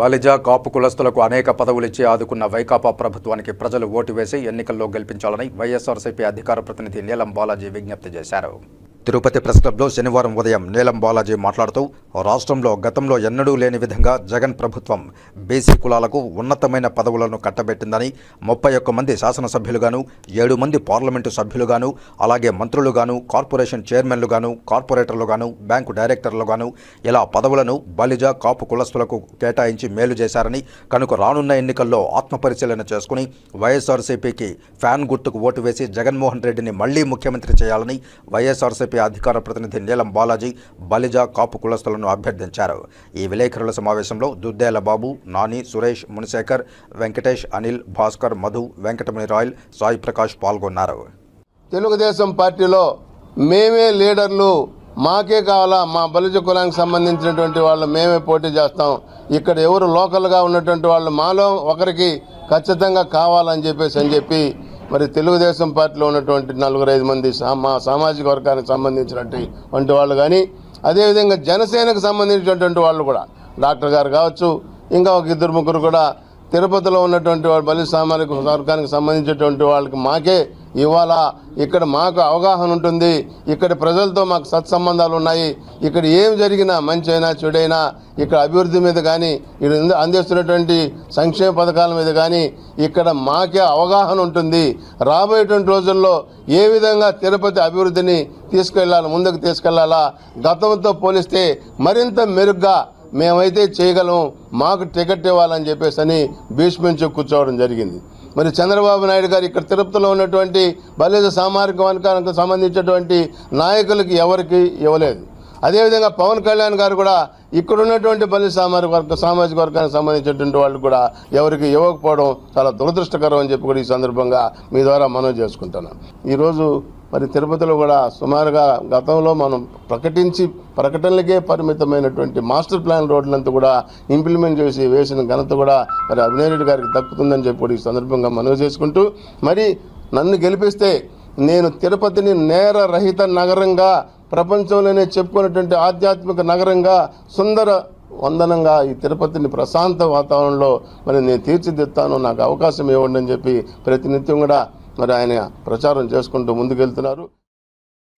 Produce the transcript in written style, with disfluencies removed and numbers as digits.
బలిజ కాపు కులస్తులకు అనేక పదవులిచ్చి ఆదుకున్న వైకాపా ప్రభుత్వానికి ప్రజలు ఓటు వేసి ఎన్నికల్లో గెలిపించాలని వైఎస్ఆర్సీపీ అధికార ప్రతినిధి నీలం బాలాజీ విజ్ఞప్తి చేశారు. తిరుపతి ప్రెస్ క్లబ్లో శనివారం ఉదయం నీలం బాలాజీ మాట్లాడుతూ రాష్ట్రంలో గతంలో ఎన్నడూ లేని విధంగా జగన్ ప్రభుత్వం బీసీ కులాలకు ఉన్నతమైన పదవులను కట్టబెట్టిందని 31 మంది శాసనసభ్యులుగాను 7 మంది పార్లమెంటు సభ్యులుగాను అలాగే మంత్రులుగాను కార్పొరేషన్ చైర్మన్లుగాను కార్పొరేటర్లుగాను బ్యాంకు డైరెక్టర్లుగాను ఇలా పదవులను బలిజ కాపు కులస్తులకు కేటాయించి మేలు చేశారని కనుక రానున్న ఎన్నికల్లో ఆత్మపరిశీలన చేసుకుని వైఎస్ఆర్సీపీకి ఫ్యాన్ గుర్తుకు ఓటు వేసి జగన్మోహన్ రెడ్డిని మళ్లీ ముఖ్యమంత్రి చేయాలని వైఎస్ఆర్సీపీ అధికార ప్రతినిధి నీలం బాలాజీ బలిజ కాపు కులస్తులను అభ్యర్థించారు. ఈ విలేకరుల సమావేశంలో దుద్దేల బాబు, నాని, సురేష్, మునిశేఖర్, వెంకటేష్, అనిల్, భాస్కర్, మధు, వెంకటమణి రాయల్, సాయి ప్రకాష్ పాల్గొన్నారు. తెలుగుదేశం పార్టీలో మేమే లీడర్లు, మాకే కావాలా, మా బలిజ కులానికి సంబంధించినటువంటి వాళ్ళు మేమే పోటీ చేస్తాం, ఇక్కడ ఎవరు లోకల్గా ఉన్నటువంటి వాళ్ళు మాలో ఒకరికి ఖచ్చితంగా కావాలని చెప్పి మరి తెలుగుదేశం పార్టీలో ఉన్నటువంటి 4-5 మంది మా సామాజిక వర్గానికి సంబంధించినటువంటి వాళ్ళు కానీ అదేవిధంగా జనసేనకు సంబంధించినటువంటి వాళ్ళు కూడా డాక్టర్ గారు కావచ్చు, ఇంకా ఒక 2-3 కూడా తిరుపతిలో ఉన్నటువంటి వాళ్ళు బలి సామాజిక వర్గానికి సంబంధించినటువంటి వాళ్ళకి మాకే ఇవాళ ఇక్కడ మాకు అవగాహన ఉంటుంది, ఇక్కడ ప్రజలతో మాకు సత్సంబంధాలు ఉన్నాయి, ఇక్కడ ఏం జరిగినా మంచి అయినా చెడైనా ఇక్కడ అభివృద్ధి మీద కానీ ఇక్కడ అందిస్తున్నటువంటి సంక్షేమ పథకాల మీద కానీ ఇక్కడ మాకే అవగాహన ఉంటుంది. రాబోయేటువంటి రోజుల్లో ఏ విధంగా తిరుపతి అభివృద్ధిని ముందుకు తీసుకెళ్లాలా, గతంతో పోలిస్తే మరింత మెరుగ్గా మేమైతే చేయగలం, మాకు టికెట్ ఇవ్వాలని చెప్పేసి భీష్మించి కూర్చోవడం జరిగింది. మరి చంద్రబాబు నాయుడు గారు ఇక్కడ తిరుపతిలో ఉన్నటువంటి బలిజ సామాజిక వర్గానికి సంబంధించినటువంటి నాయకులకి ఎవరికి ఇవ్వలేదు. అదేవిధంగా పవన్ కళ్యాణ్ గారు కూడా ఇక్కడ ఉన్నటువంటి బలిజ సామాజిక వర్గానికి సంబంధించినటువంటి వాళ్ళు కూడా ఎవరికి ఇవ్వకపోవడం చాలా దురదృష్టకరం అని చెప్పి కూడా ఈ సందర్భంగా మీ ద్వారా మనవి చేసుకుంటున్నాం. ఈరోజు మరి తిరుపతిలో కూడా సుమారుగా గతంలో మనం ప్రకటనలకే పరిమితమైనటువంటి మాస్టర్ ప్లాన్ రోడ్లంతా కూడా ఇంప్లిమెంట్ చేసి వేసిన ఘనత కూడా మరి అభినయ్ రెడ్డి గారికి దక్కుతుందని చెప్పి కూడా ఈ సందర్భంగా మనవి చేసుకుంటూ, మరి నన్ను గెలిపిస్తే నేను తిరుపతిని నేర రహిత నగరంగా, ప్రపంచంలోనే చెప్పుకున్నటువంటి ఆధ్యాత్మిక నగరంగా, సుందర వందనంగా ఈ తిరుపతిని ప్రశాంత వాతావరణంలో మరి నేను తీర్చిదిద్దుతాను, నాకు అవకాశం ఇవ్వండి అని చెప్పి ప్రతినిత్యం కూడా మరి ఆయన ప్రచారం చేసుకుంటూ ముందుకెళ్తున్నారు.